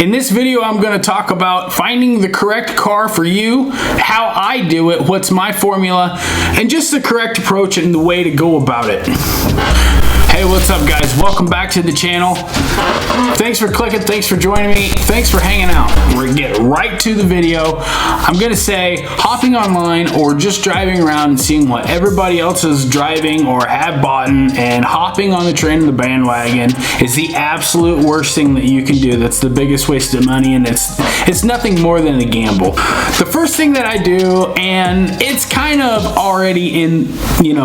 In this video, I'm going to talk about finding the correct car for you, how I do it, what's my formula, and just the correct approach and the way to go about it. Hey, what's up guys? Welcome back to the channel. Thanks for clicking, thanks for joining me, thanks for hanging out. We're gonna get right to the video. I'm gonna say hopping online or just driving around and seeing what everybody else is driving or have bought and hopping on the train of the bandwagon is the absolute worst thing that you can do. That's the biggest waste of money, and it's nothing more than a gamble. The first thing that I do, and it's kind of already in,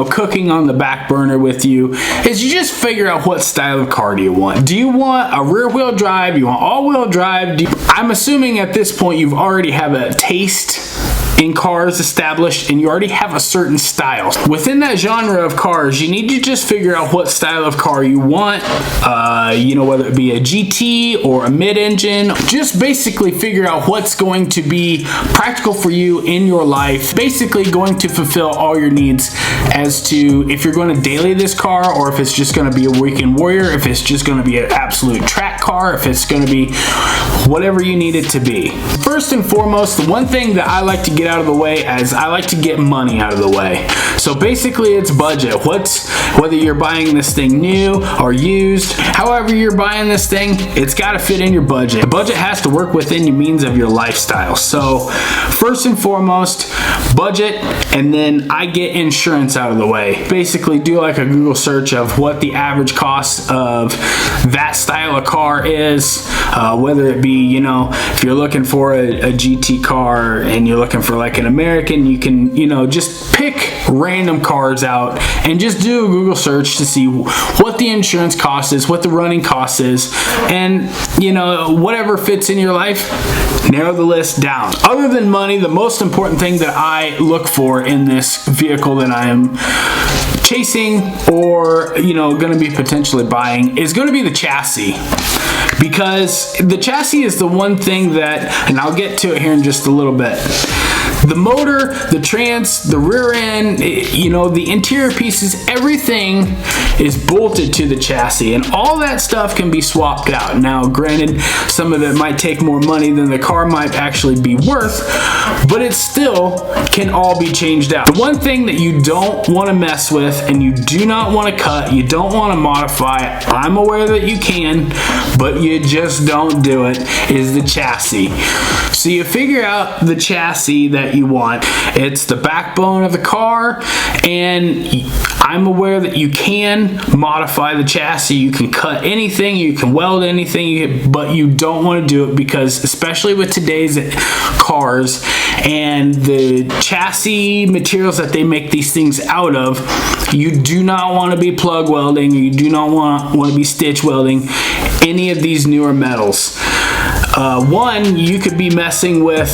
cooking on the back burner with you, is you just figure out what style of car do you want. Do you want a rear wheel drive? Do you want all wheel drive? I'm assuming at this point you've already have a taste in cars established and you already have a certain style. Within that genre of cars, you need to just figure out what style of car you want, whether it be a GT or a mid-engine. Just basically figure out what's going to be practical for you in your life, basically going to fulfill all your needs as to if you're going to daily this car or if it's just going to be a weekend warrior, if it's just going to be an absolute track car, if it's going to be whatever you need it to be. First and foremost, the one thing that I like to get out of the way is I like to get money out of the way. So basically it's budget. Whether you're buying this thing new or used, however you're buying this thing, it's got to fit in your budget. The budget has to work within the means of your lifestyle. So first and foremost, budget, and then I get insurance out of the way. Basically do like a Google search of what the average cost of that style of car is, whether it be, if you're looking for a GT car and you're looking for like an American, you can, just pick random cars out and just do a Google search to see what the insurance cost is, what the running cost is, and whatever fits in your life, narrow the list down. Other than money, the most important thing that I look for in this vehicle that I am chasing or going to be potentially buying is going to be the chassis, because the chassis is the one thing that, and I'll get to it here in just a little bit, the motor, the trans, the rear end, the interior pieces, everything is bolted to the chassis, and all that stuff can be swapped out. Now granted, some of it might take more money than the car might actually be worth, but it still can all be changed out. The one thing that you don't want to mess with and you do not want to cut, you don't want to modify, I'm aware that you can, but you just don't do it, is the chassis. So you figure out the chassis that you want. It's the backbone of the car, and I'm aware that you can modify the chassis. You can cut anything, you can weld anything, but you don't want to do it because, especially with today's cars and the chassis materials that they make these things out of, you do not want to be plug welding, you do not want to be stitch welding any of these newer metals. One, you could be messing with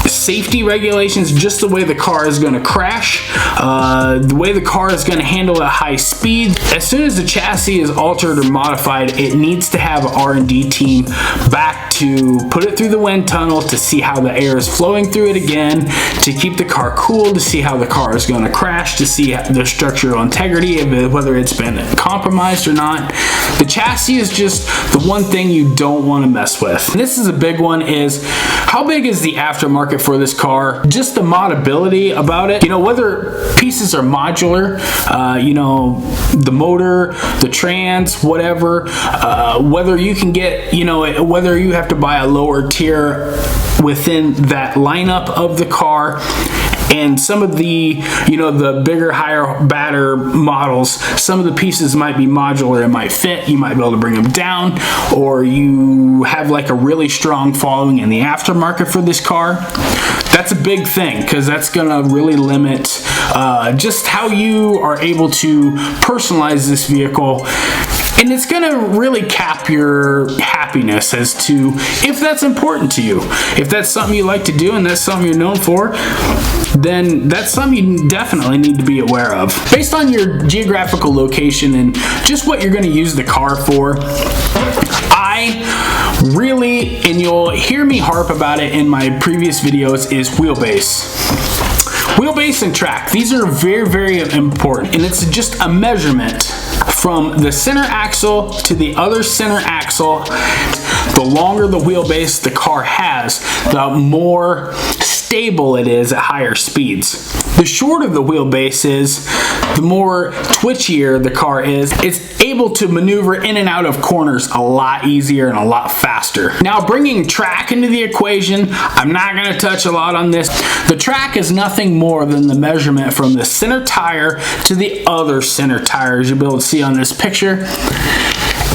safety regulations, just the way the car is going to crash, the way the car is going to handle at high speed. As soon as the chassis is altered or modified, it needs to have an R&D team back to put it through the wind tunnel to see how the air is flowing through it again, to keep the car cool, to see how the car is going to crash, to see the structural integrity of it, whether it's been compromised or not. The chassis is just the one thing you don't want to mess with. And this is a big one, is how big is the aftermarket for this car? Just the modability about it, whether pieces are modular, the motor, the trans, whatever, whether you can get, whether you have to buy a lower tier within that lineup of the car. And some of the, the bigger, higher, badder models, some of the pieces might be modular, it might fit, you might be able to bring them down, or you have like a really strong following in the aftermarket for this car. That's a big thing, because that's gonna really limit just how you are able to personalize this vehicle. And it's gonna really cap your happiness as to if that's important to you. If that's something you like to do and that's something you're known for, then that's something you definitely need to be aware of. Based on your geographical location and just what you're gonna use the car for, I really, and you'll hear me harp about it in my previous videos, is wheelbase. Wheelbase and track, these are very, very important, and it's just a measurement from the center axle to the other center axle. The longer the wheelbase the car has, the more stable it is at higher speeds. The shorter the wheelbase is, the more twitchier the car is. It's able to maneuver in and out of corners a lot easier and a lot faster. Now, bringing track into the equation, I'm not going to touch a lot on this. The track is nothing more than the measurement from the center tire to the other center tire, as you'll be able to see on this picture.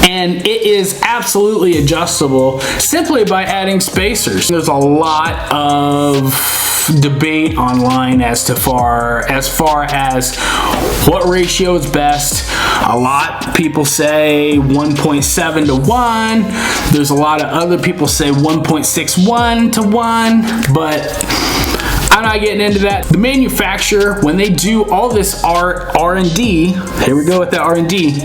And it is absolutely adjustable simply by adding spacers. There's a lot of debate online as far as what ratio is best. A lot of people say 1.7 to 1. There's a lot of other people say 1.61 to 1, but I'm not getting into that. The manufacturer, when they do all this R&D, here we go with the R&D,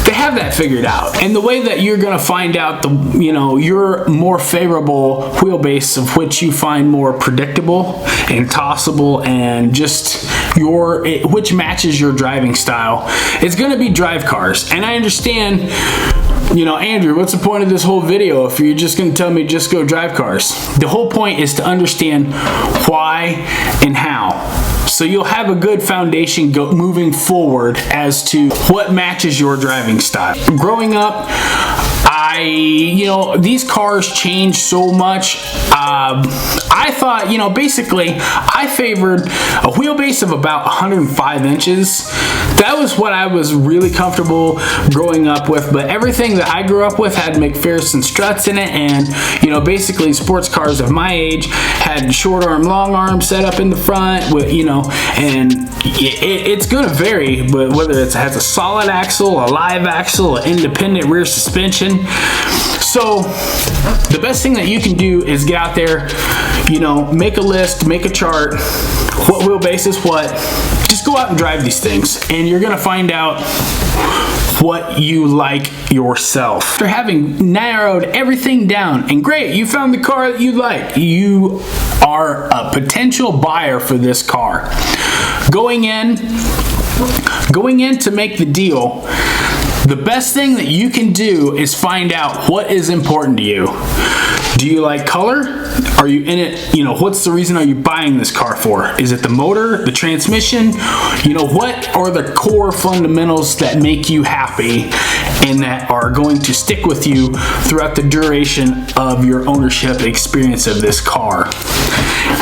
they have that figured out. And the way that you're going to find out your more favorable wheelbase, of which you find more predictable and tossable and just which matches your driving style, it's going to be drive cars. And I understand, Andrew, what's the point of this whole video if you're just going to tell me just go drive cars? The whole point is to understand why and how. So you'll have a good foundation moving forward as to what matches your driving style. Growing up, these cars change so much. I thought, basically, I favored a wheelbase of about 105 inches. That was what I was really comfortable growing up with, but everything that I grew up with had McPherson struts in it, and, basically sports cars of my age had short arm, long arm set up in the front, with, and it's going to vary, but whether it has a solid axle, a live axle, an independent rear suspension. So the best thing that you can do is get out there, make a list, make a chart, what wheelbase is what. Just go out and drive these things, and you're going to find out what you like yourself. After having narrowed everything down, and great, you found the car that you like, you are a potential buyer for this car. Going in to make the deal, the best thing that you can do is find out what is important to you. Do you like color? Are you in it? What's the reason are you buying this car for? Is it the motor, the transmission? What are the core fundamentals that make you happy and that are going to stick with you throughout the duration of your ownership experience of this car?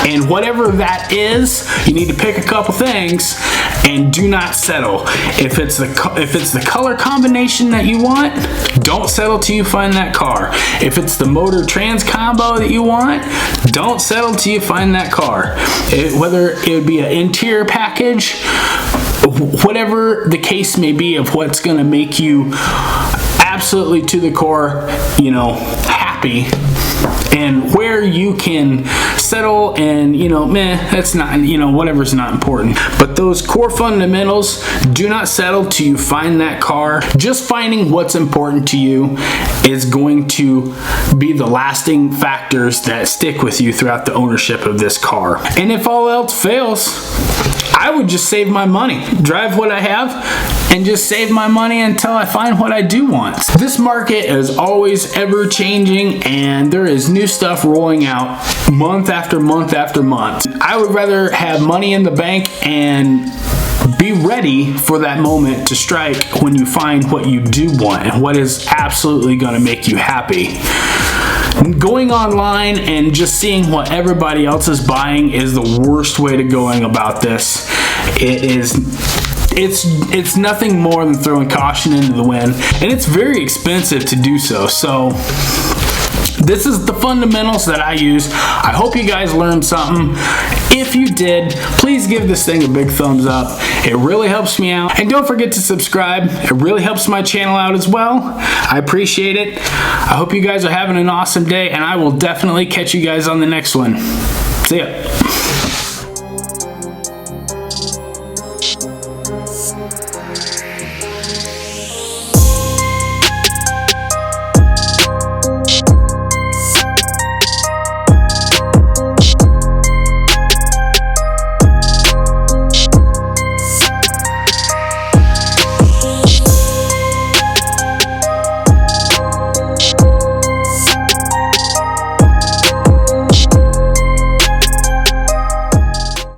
And whatever that is, you need to pick a couple things and do not settle. If it's the color combination that you want, don't settle till you find that car. If it's the motor trans combo that you want, don't settle till you find that car. Whether it would be an interior package, whatever the case may be of what's going to make you absolutely to the core, happy, and where you can settle and, that's not, whatever's not important. But those core fundamentals, do not settle till you find that car. Just finding what's important to you is going to be the lasting factors that stick with you throughout the ownership of this car. And if all else fails, I would just save my money. Drive what I have and just save my money until I find what I do want. This market is always ever changing, and there is new stuff rolling out month after month after month. I would rather have money in the bank and be ready for that moment to strike when you find what you do want and what is absolutely going to make you happy. Going online and just seeing what everybody else is buying is the worst way to going about this. It's nothing more than throwing caution into the wind, and it's very expensive to do so. So this is the fundamentals that I use. I hope you guys learned something. If you did, please give this thing a big thumbs up. It really helps me out. And don't forget to subscribe. It really helps my channel out as well. I appreciate it. I hope you guys are having an awesome day, and I will definitely catch you guys on the next one. See ya.